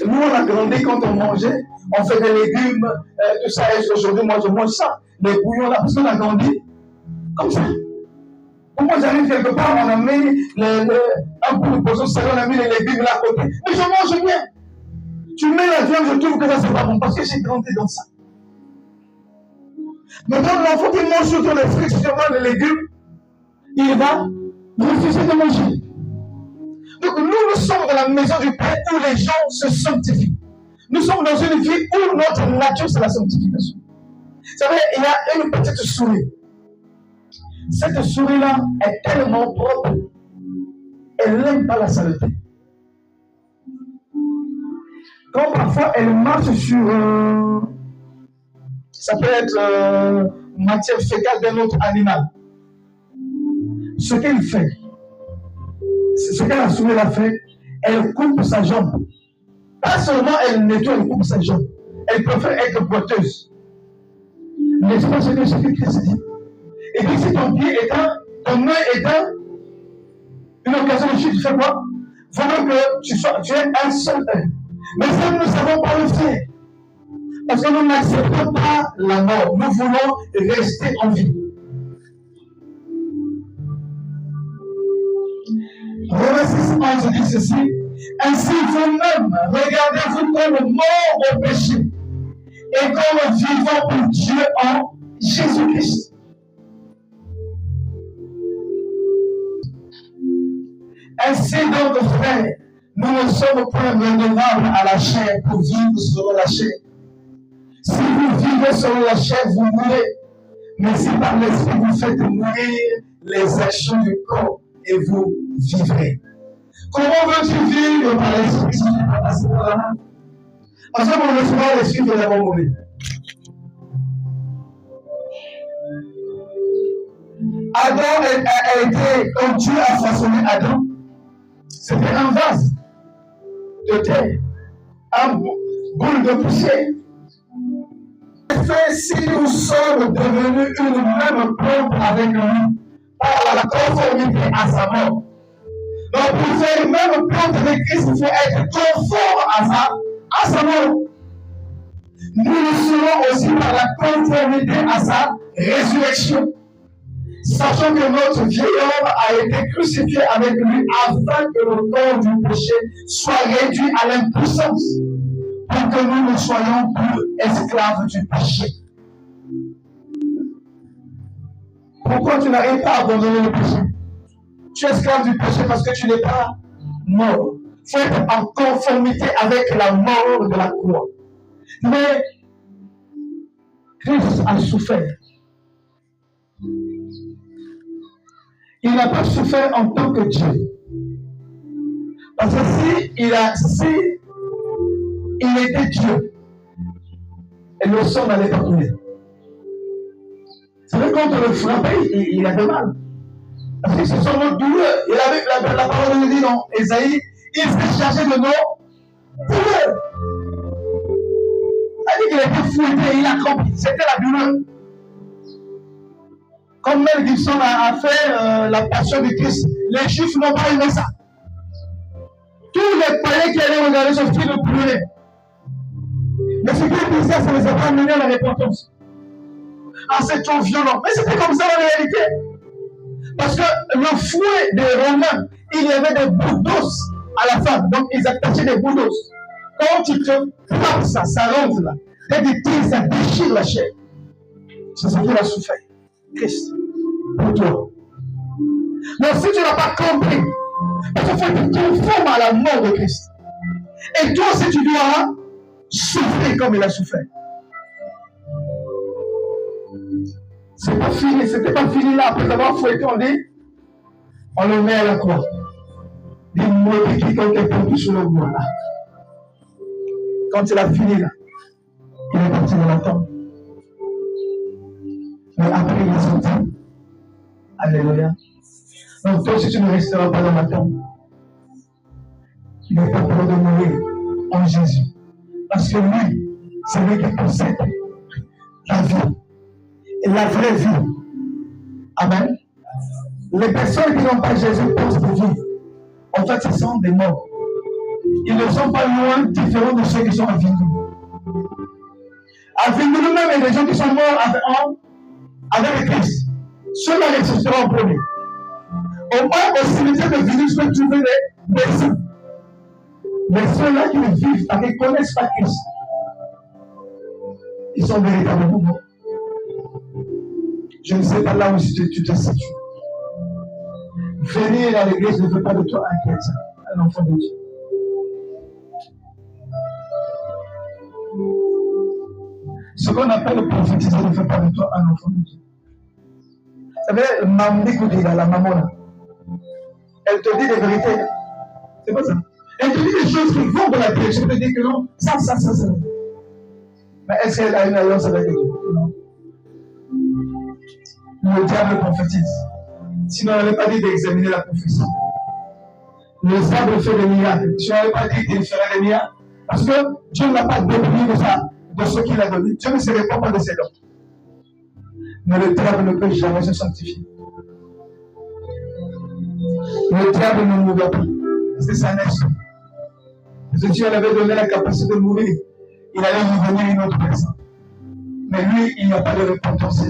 nous on a grandi quand on mangeait, on fait des légumes, tout ça, et aujourd'hui moi je mange ça, les bouillons là, parce qu'on a grandi comme ça. Moi j'arrive quelque part, on a mis un peu de poisson salé, on a mis les légumes là à côté, mais je mange bien. Tu mets la viande, je trouve que ça c'est pas bon, parce que j'ai grandi dans ça. Mais quand l'enfant qui mange surtout les fruits, surtout les légumes, il va refuser de manger. Donc nous sommes dans la maison du Père où les gens se sanctifient. Nous sommes dans une vie où notre nature c'est la sanctification. Vous savez, il y a une petite souris. Cette souris-là est tellement propre, elle n'aime pas la saleté. Quand parfois elle marche sur, ça peut être matière fécale d'un autre animal, ce qu'elle fait, ce que la souris a fait, elle coupe sa jambe. Pas seulement elle nettoie, elle coupe sa jambe. Elle préfère être boiteuse. N'est-ce pas ce que Jésus-Christ dit? Et puis si ton pied éteint, ton main éteint, une occasion de chute, tu fais quoi? Il faut que tu aies un seul œil. Mais ça, nous ne savons pas le faire. Parce que nous n'acceptons pas la mort. Nous voulons rester en vie. Romains 6:11 dit ceci. Ainsi vous-même, regardez-vous comme mort au péché et comme vivant pour Dieu en Jésus-Christ. Ainsi donc, frères, nous ne sommes point redevables à la chair pour vivre selon la chair. Si vous vivez selon la chair, vous mourrez. Mais si par l'esprit vous faites mourir les actions du corps, et vous vivrez. Comment veux-tu vivre par l'esprit si tu n'es pas passé par la main? Parce que mon esprit, l'esprit veut d'abord mourir. Adam a été, quand Dieu a façonné Adam, c'était un vase de terre, un boule de poussière. Si nous sommes devenus une même plante avec lui, par la conformité à sa mort. Donc pour faire une même plante avec Christ, il faut être conforme à sa mort. Nous le serons aussi par la conformité à sa résurrection. Sachant que notre vieil homme a été crucifié avec lui afin que le corps du péché soit réduit à l'impuissance, pour que nous ne soyons plus esclaves du péché. Pourquoi tu n'arrives pas à abandonner le péché? Tu es esclave du péché parce que tu n'es pas mort. Il faut être en conformité avec la mort de la croix. Mais Christ a souffert. Il n'a pas souffert en tant que Dieu. Parce que si il était Dieu, et le sang n'allait pas couler. C'est vrai, quand on le frappait, il avait mal. Parce que c'est son notre douleur. Il avait la parole de Dieu dans Ésaïe, il s'est chargé de nos douleurs. Il dit qu'il était fouetté, il a compris. C'était la douleur. Comme Mel Gibson a fait la passion du Christ, les Juifs n'ont pas aimé ça. Tous les païens qui allaient regarder ce film le pleuraient. Mais ce qu'il disait, ça ne les a pas amenés à la repentance. Ah, c'est trop violent. Mais c'était comme ça en réalité. Parce que le fouet des Romains, il y avait des bouts d'os à la fin. Donc ils attachaient des bouts d'os. Quand tu te frappes ça rentre là. Et des tirs, ça déchire la chair. C'est ce qu'il a souffert. Christ, pour toi. Mais si tu n'as pas compris, parce qu'il faut être conforme à la mort de Christ. Et toi aussi, tu dois souffrir comme il a souffert. C'est pas fini, c'était pas fini là. Après avoir fouetté, on le met à la croix. Des mauvais qui quand est pour sur le bois là. Quand il a fini là, il est parti dans la tombe. Mais après, il est sorti. Alléluia. Donc, toi, si tu ne resteras pas dans ma tombe, il n'est pas peur de mourir en Jésus. Parce que lui, c'est lui qui possède la vie. Et la vraie vie. Amen. Les personnes qui n'ont pas Jésus pensent de vivre. En fait, ce sont des morts. Ils ne sont pas loin différents de ceux qui sont à Vindoulou. À Vindoulou même, il y a des gens qui sont morts avec le Christ. Ceux-là ressusciteront en premier. Au moins, au cimetière de Vindoulou, je peux trouver des personnes. Mais ceux-là qui vivent, qui ne connaissent pas Christ, ils sont véritablement morts. Je ne sais pas là où tu te situes. Venir à l'église ne fait pas de toi un chrétien, un enfant de Dieu. Ce qu'on appelle le prophétisme ne fait pas de toi un enfant de Dieu. Ça veut dire, Mamdi Koudira, la maman là. Elle te dit des vérités. C'est pas ça. Elle te dit des choses qui vont dans la direction. Elle te dit que non, ça. Mais est-ce qu'elle a une alliance avec Dieu? Non. Le diable prophétise. Sinon, elle n'avait pas dit d'examiner la prophétie. Le diable fait des miracles. Si on n'avait pas dit qu'il ferait des miracles, parce que Dieu n'a pas dépouillé de ce qu'il a donné. Dieu ne se répand pas de ses dons. Mais le diable ne peut jamais se sanctifier. Le diable ne mourra pas. Parce que c'est un esprit. Parce que Dieu avait donné la capacité de mourir. Il allait revenir une autre personne. Mais lui, il n'y a pas de repentance.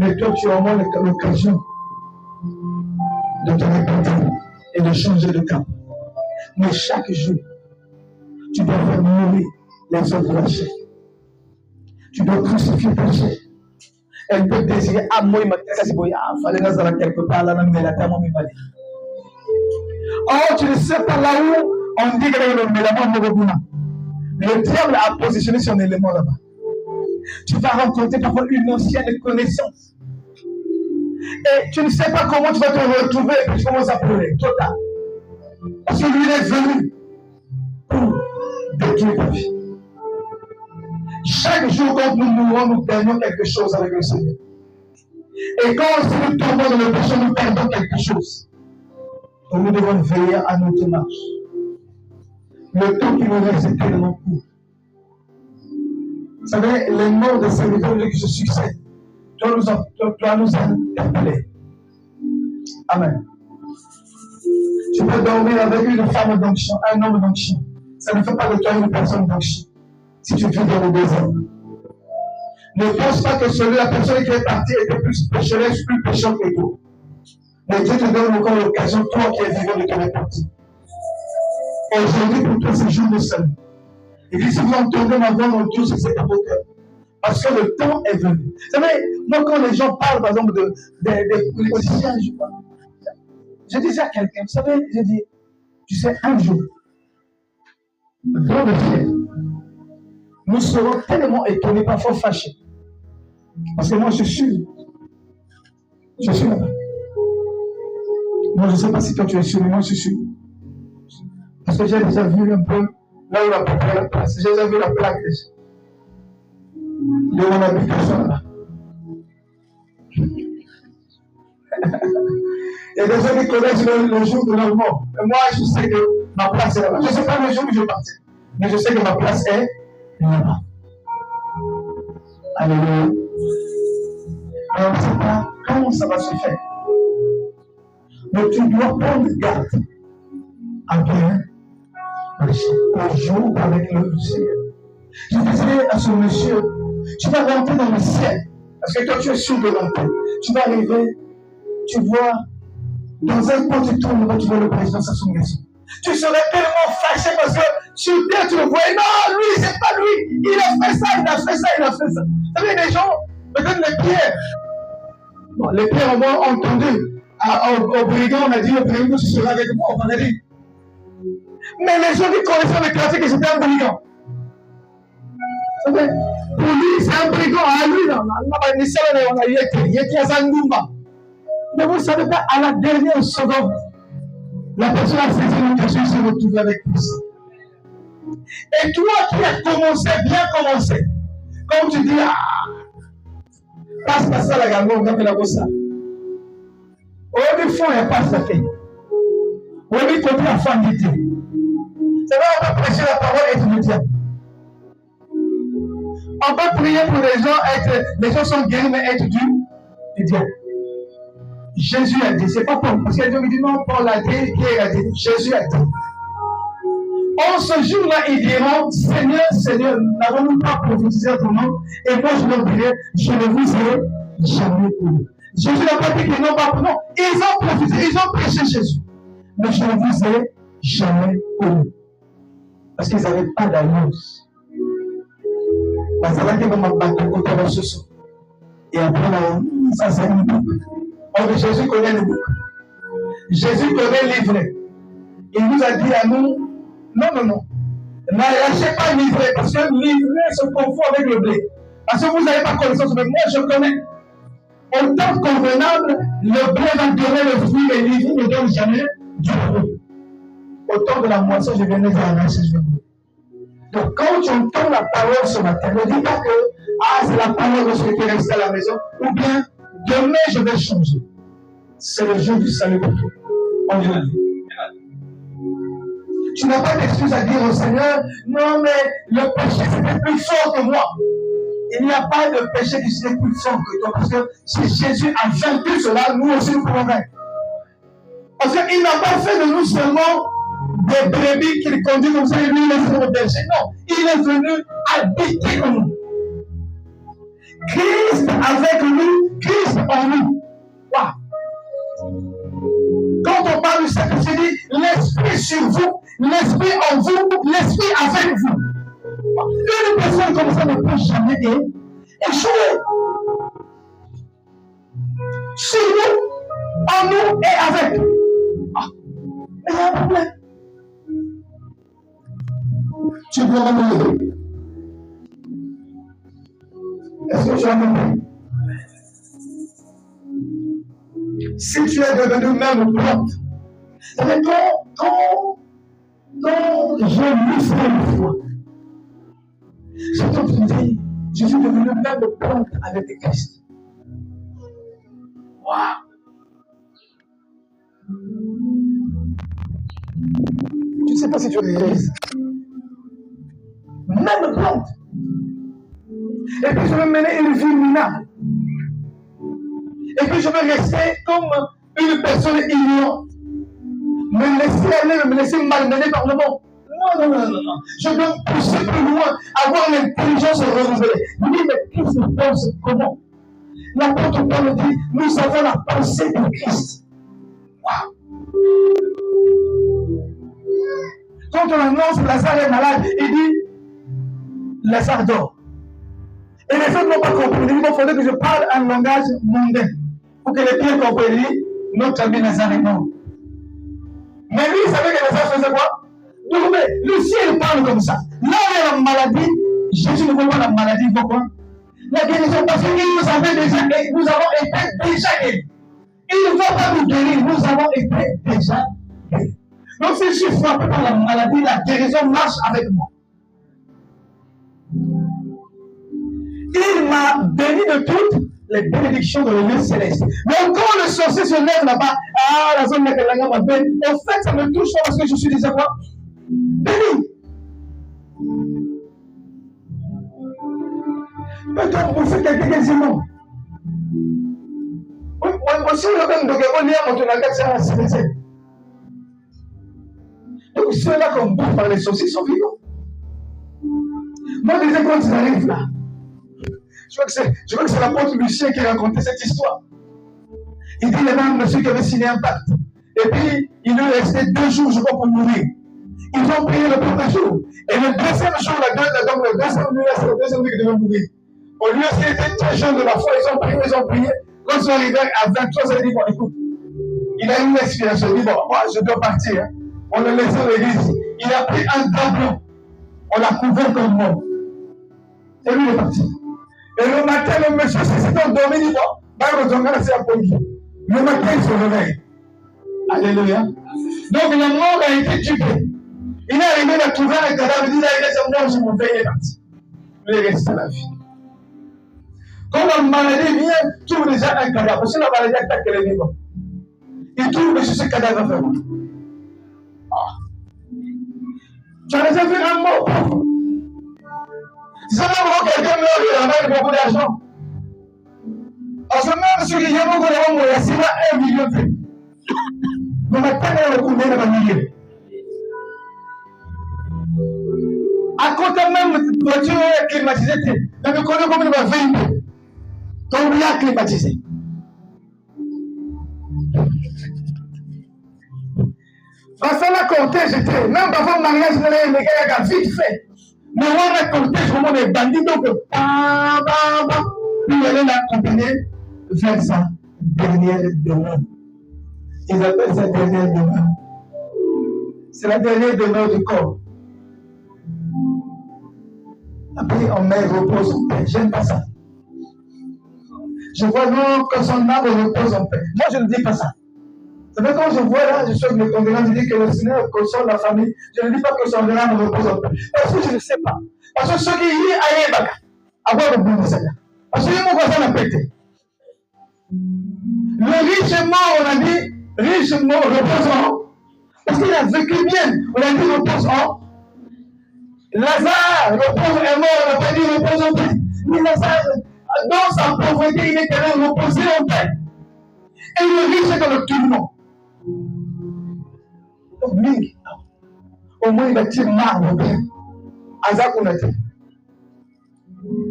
Mais toi, tu as au moins l'occasion de te repentir et de changer de cap. Mais chaque jour, tu dois faire mourir les œuvres de la chair. Tu dois crucifier ta chair. Elle peut désirer, moi, il m'a fallait quelque part là, mais la terre m'a dit. Oh, tu ne sais pas là où on dit que le diable a positionné son élément là-bas. Tu vas rencontrer parfois une ancienne connaissance. Et tu ne sais pas comment tu vas te retrouver et puis tu commences à pleurer. Total. Parce que lui il est venu pour détruire ta vie. Chaque jour, quand nous mourons, nous perdons quelque chose avec le Seigneur. Et quand nous tombons dans le péché, nous perdons quelque chose. Donc nous devons veiller à notre marche. Le temps qui nous reste est tellement court. Vous savez, les morts des serviteurs qui se succèdent doivent nous interpeller. Amen. Tu peux dormir avec une femme d'onction, un homme d'onction. Ça ne fait pas de toi une personne d'onction. Si tu vis dans le désert. Ne pense pas que la personne qui est partie était plus pécheresse, plus pécheur que toi. Mais Dieu te donne encore l'occasion, toi qui es vivant, de te repentir. Aujourd'hui, pour toi, c'est jour de salut. Il dit, si vous entendez ma voix, mon Dieu, c'est à vos cœurs. Parce que le temps est venu. Vous savez, moi, quand les gens parlent, par exemple, des politiciens, je disais à quelqu'un, vous savez, j'ai dit, tu sais, un jour, dans le ciel, nous serons tellement étonnés, parfois fâchés. Parce que moi, je suis là-bas. Moi, je ne sais pas si toi tu es sûr, mais moi, je suis. Parce que j'ai déjà vu un peu là où la place. J'ai déjà vu la plaque de mon habitation là-bas. Il y a des gens qui connaissent le jour de leur mort. Et moi, je sais que ma place est là-bas. Je ne sais pas le jour où je vais partir. Mais je sais que ma place est là-bas. Alléluia. Mais on ne sait pas comment ça va se faire. Mais tu dois prendre garde à bien au jour avec le Seigneur. Je disais à ce monsieur, tu vas rentrer dans le ciel. Parce que toi, tu es sûr de rentrer. Tu vas arriver, tu vois, dans un coin, tu tournes là-bas, tu vois le président Sassou-Nguesso. Tu serais tellement fâché parce que sur terre, tu le voyais. Non, lui, c'est pas lui. Il a fait ça, il a fait ça, il a fait ça. Vous savez, les gens me donnent les pierres. Bon, les pierres, on m'a entendu. Au brigand, on a dit, au brigand, tu seras avec moi, on a dit. Mais les gens qui connaissaient le quartier, que c'était un brigand. Vous savez, pour lui, c'est un brigand. À lui, mais vous ne savez pas, à la dernière seconde, la personne a saisi l'occasion de se retrouver avec Christ. Et toi qui as commencé, bien commencé, comme tu dis, passe ça la gamme, on va faire la bossa. Au lieu de fond, il passe la paix. Au lieu de côté, la femme d'été. C'est vrai, on va prêcher la parole et être le diable. On va prier pour les gens sont guéris, mais être du diable. Jésus a dit, c'est pas Paul, parce que Dieu me dit non, Paul a dit, Pierre a dit, Jésus a dit. En ce jour-là, ils diront, Seigneur, Seigneur, n'avons-nous pas prophétisé ton nom? Et moi, je leur dirai, je ne vous ai jamais connu. Jésus n'a pas dit qu'ils n'ont pas connu. Non, ils ont prophétisé, ils ont prêché Jésus. Mais je ne vous ai jamais connu. Parce qu'ils n'avaient pas d'alliance. Parce que va m'abattre contre le sousou. Et après, ça c'est une boucle. Or, Jésus connaît le bouc. Jésus connaît le livret. Il nous a dit à nous, non. N'arrachez pas le livret, parce que le livret se confond avec le blé. Parce que vous n'avez pas connaissance, mais moi je connais. Au temps convenable, le blé va donner le fruit et l'ivre ne donne jamais du fruit. Au temps de la moisson, je viens de arracher le blé. Donc, quand tu entends la parole ce matin, ne dis pas que c'est la parole que je vais rester à la maison, ou bien demain je vais changer. C'est le jour du salut pour toi. On y va. Tu n'as pas d'excuse à dire au Seigneur, non, mais le péché c'était plus fort que moi. Il n'y a pas de péché qui serait plus fort que toi, parce que si Jésus a vaincu cela, nous aussi nous pouvons vaincre. Parce qu'il n'a pas fait de nous seulement des brebis qu'il conduit comme ça et lui il est sur le berger. Non, il est venu habiter en nous. Christ avec nous, Christ en nous. Wow. Quand on parle du Saint-Esprit, dit l'Esprit sur vous, l'Esprit en vous, l'Esprit avec vous. Une personne comme ça ne peut jamais échouer. Sur nous, en nous et avec nous. Mais il y a un problème. Tu dois me lever. Est-ce que tu as compris? Si tu es devenu même plante, c'est quand j'ai lu ça une fois, j'ai entendu, je suis devenu même plante avec Christ. Waouh! Je ne sais pas si tu réalises. Même plante. Et puis je vais mener une vie minable. Et puis je vais rester comme une personne ignorante. Me laisser aller, me laisser malmener par le monde. Non. Je dois pousser plus loin, avoir l'intelligence renouvelée. Oui, mais Christ pense comment? L'apôtre Paul dit, nous avons la pensée de Christ. Wow. Quand on annonce Lazare est malade, il dit, Lazare dort. Et les autres n'ont pas compris. Il fallait que je parle un langage mondain. Pour que les pieds comprennent, notre ami Lazare est mort. Mais lui, il savait que Lazare faisait quoi? Dormait. Lui, si il parle comme ça, là où il y a la maladie, Jésus ne voit pas la maladie, il voit quoi? La guérison, parce qu'il nous avait déjà, nous avons été déjà guéris. Il ne va pas nous guérir, nous avons été déjà guéris. Donc si je suis frappé par la maladie, la guérison marche avec moi. Il m'a béni de toutes les bénédictions de l'Union céleste. Mais quand le sorcier se lève là-bas, la zone de la m'a béni, en fait, ça me touche pas parce que je suis déjà quoi? Béni. Peut-être vous faites quelqu'un quasiment. Aussi, le même de on est à mon tournage, donc ceux-là qu'on bouffe par les sorciers sont vivants. Moi, je disais quand ils arrivent là, je crois que c'est l'apôtre Lucien qui racontait cette histoire. Il dit les mêmes monsieur qui avait signé un pacte. Et puis, il lui restait 2 jours, je crois, pour mourir. Ils ont prié le premier jour. Et le deuxième jour, le deuxième nuit qui devait mourir. Au lieu qu'il était très jeune de la foi, ils ont prié. Quand ils sont arrivés à 23 ans, ils disent, bon, écoute, il a eu une expiration. Il dit, bon, moi, je dois partir. Hein. On l'a laissé à l'église. Il a pris un drapeau. On l'a couvert comme mort. Et lui, il est parti. Et le matin, le monsieur s'est endormi, il dit, bon, le matin, il se réveille. Alléluia. Donc, la mort a été tuée. Il est arrivé à trouver un cadavre, il dit, là, il est mort, je m'en vais, il est parti. Il est resté à la vie. Quand la maladie vient, il trouve déjà un cadavre. Parce que la maladie attaque les vivants. Il trouve que ce cadavre enfermé. Tu as déjà vu un mort pauvre? Si seulement quelqu'un meurt, il ramène beaucoup d'argent. Parce que même ceux qui y a beaucoup d'argent, il y a seulement 1 million de prix. Donc maintenant, il y a beaucoup de milliers. À côté même, la voiture est climatisée. Mais nous connaissons comment il va vendre. Donc il y a climatisé. Parce que la cortège était, même avant le mariage, les gars, il y a vite fait. Mais on a cortège, vraiment des bandits, donc, puis elle est accompagnée vers sa dernière demeure. Ils appellent sa dernière demeure. C'est la dernière demeure du corps. Après, on met repose en paix. J'aime pas ça. Je vois non, que son âme repose en paix. Moi, je ne dis pas ça. Vous savez, quand je vois là, je suis avec mes condoléances, je dis que le Seigneur console la famille. Je ne dis pas que son âme repose en paix. Parce que je ne sais pas. Parce que ceux qui y aillent, avoir le bon du Seigneur. Parce que mon voisin a pété. Le riche mort, on a dit, riche mort reposant. Parce qu'il a vécu bien. On a dit reposant. Lazare, le pauvre est mort, on n'a pas dit repose en paix. Mais Lazare, dans sa pauvreté, il est quand même reposé en paix. Et le riche est dans le tourment. Donc, lui, au moins il a tiré marbre bien. Azak, on a dit.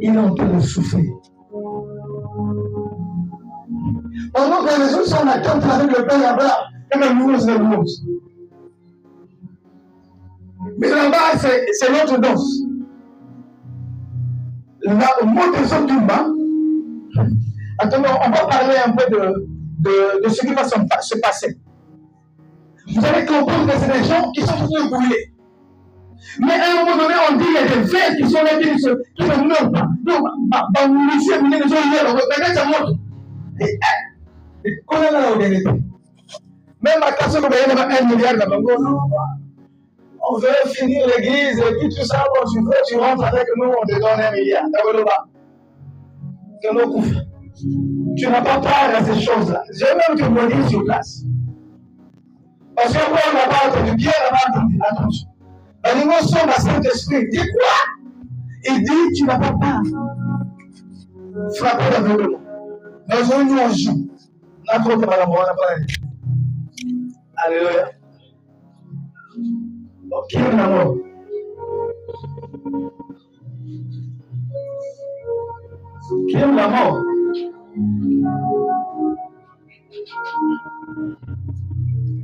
Il est en train de souffrir. Pendant que les autres sont en attente avec le Père là-bas, et même nous, c'est le mousse. Mais là-bas, c'est l'autre danse. Là, au mot des autres Toumba, attendez, on va parler un peu de ce qui va se passer. Vous allez comprendre que c'est des gens qui sont tous brûlés. Mais à un moment donné, on dit qu'il y a des vers qui sont là, qui ne meurent pas. Donc, monsieur, les gens, regardez ça montre. Et qu'on a la réalité. Même à Kassou, il y a 1 milliard de on veut finir l'église, et puis tout ça, quand tu veux, tu rentres avec nous, on te donne 1 milliard. Tu n'as pas part à ces choses-là. J'ai même te montrer sur place. Parce que moi, on n'a pas entendu, bien on n'a pas entendu. Attention. La dimension du Saint-Esprit dit quoi? Il dit, tu n'as pas part. Frapper l'aveuglement. Dans une nuit, on joue. N'importe quoi, on n'a pas. Alléluia. Donc, qui aime la mort? Qui aime la mort?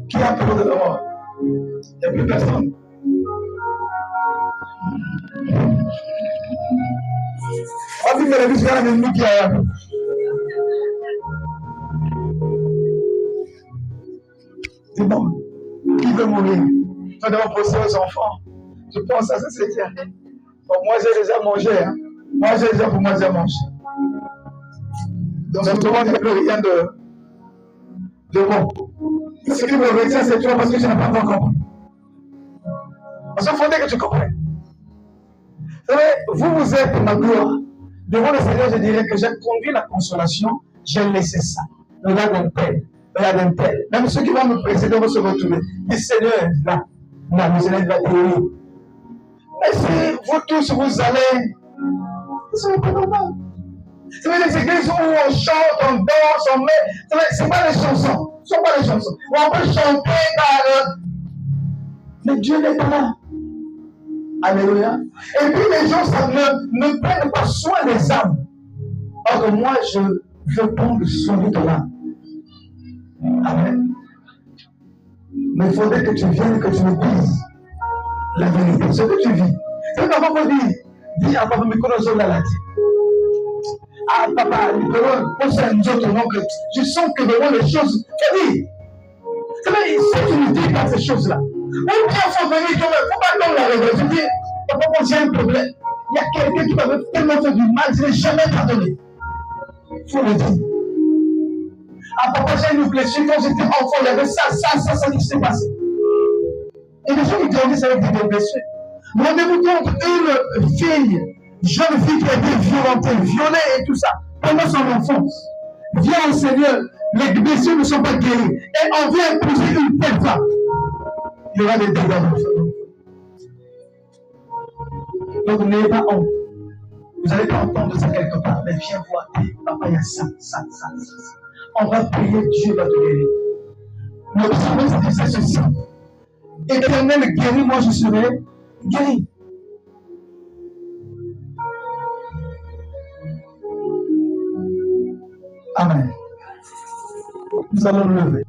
Qui a peur de la mort? Il n'y a plus personne. On dit que la vie sera avec nous qui a. C'est bon. Qui veut mourir? Nous devons penser aux enfants. Je pense à ça, c'est bien. Bon, moi, j'ai déjà mangé. Hein. Moi, j'ai déjà pour moi déjà mangé. Donc, je ne demande plus rien de bon. Ce qui me retient, c'est toi parce que tu n'as pas encore compris. Parce qu'il faudrait que tu comprennes. Vous savez, vous êtes ma gloire. Devant le Seigneur, je dirais que j'ai conduit la consolation, j'ai laissé ça. Regarde un tel, regarde un tel. Même ceux qui vont me précéder vont se retrouver. Le Seigneur est là. Non, le Seigneur va théorie. Mais si vous tous, vous allez, ce n'est pas normal. C'est les églises où on chante, on danse, on met. Ce n'est pas les chansons. Ce ne sont pas les chansons. On peut chanter par. Mais Dieu n'est pas là. Alléluia. Et puis les gens ne prennent pas soin des âmes. Or que moi, je veux prendre soin de ton âme. Amen. Mais il faudrait que tu viennes et que tu me dises la vérité. Ce que tu vis. C'est ce que papa dit. Dis à papa, mais comment on l'a dit? Ah, papa, je sens que devant les choses. Que dis? C'est vrai, si tu ne dis pas ces choses-là, ou bien il faut venir quand même, il ne faut pas donner la réponse. Je dis, papa, moi j'ai un problème. Il y a quelqu'un qui m'avait tellement fait du mal, je ne l'ai jamais pardonné. Il faut le dire. Ah, papa, j'ai une blessure, quand j'étais enfant, il y avait ça qui s'est passé. Et les gens qui grandissent avec des blessures. Rendez-vous compte, une fille, jeune fille qui a été violentée, violée et tout ça, pendant son enfance, vient au Seigneur, les blessures ne sont pas guéries, et on vient épouser une telle femme. Il y aura des dégâts dans le famille. Donc n'ayez pas honte. Vous n'allez pas entendre ça quelque part, mais viens voir, papa, il y a ça. On va prier, Dieu va te guérir. Le psalmiste disait ceci. Éternel guéri, moi je serai guéri. Amen. Nous allons nous lever.